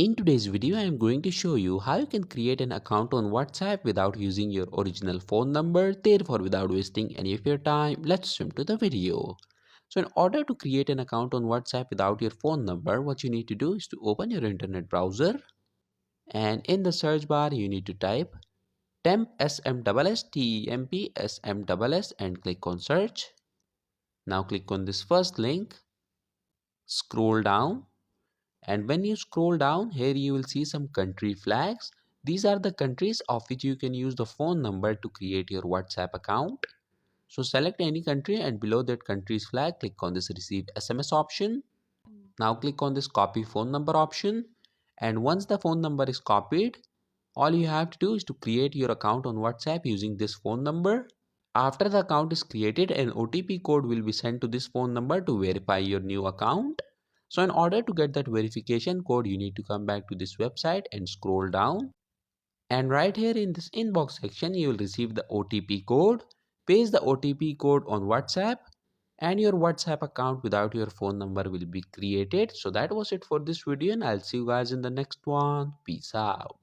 In today's video, I am going to show you how you can create an account on WhatsApp without using your original phone number. Therefore, without wasting any of your time, let's jump to the video. So in order to create an account on WhatsApp without your phone number, what you need to do is to open your internet browser, and in the search bar you need to type temp SMSSTEMP and click on search. Now click on this first link, scroll down, and when you scroll down here you will see some country flags. These are the countries of which you can use the phone number to create your WhatsApp account. So select any country and below that country's flag click on this receive SMS option. Now click on this copy phone number option, and once the phone number is copied, all you have to do is to create your account on WhatsApp using this phone number. After the account is created, an OTP code will be sent to this phone number to verify your new account. So in order to get that verification code, you need to come back to this website and scroll down. And right here in this inbox section, you will receive the OTP code. Paste the OTP code on WhatsApp and your WhatsApp account without your phone number will be created. So that was it for this video, and I'll see you guys in the next one. Peace out.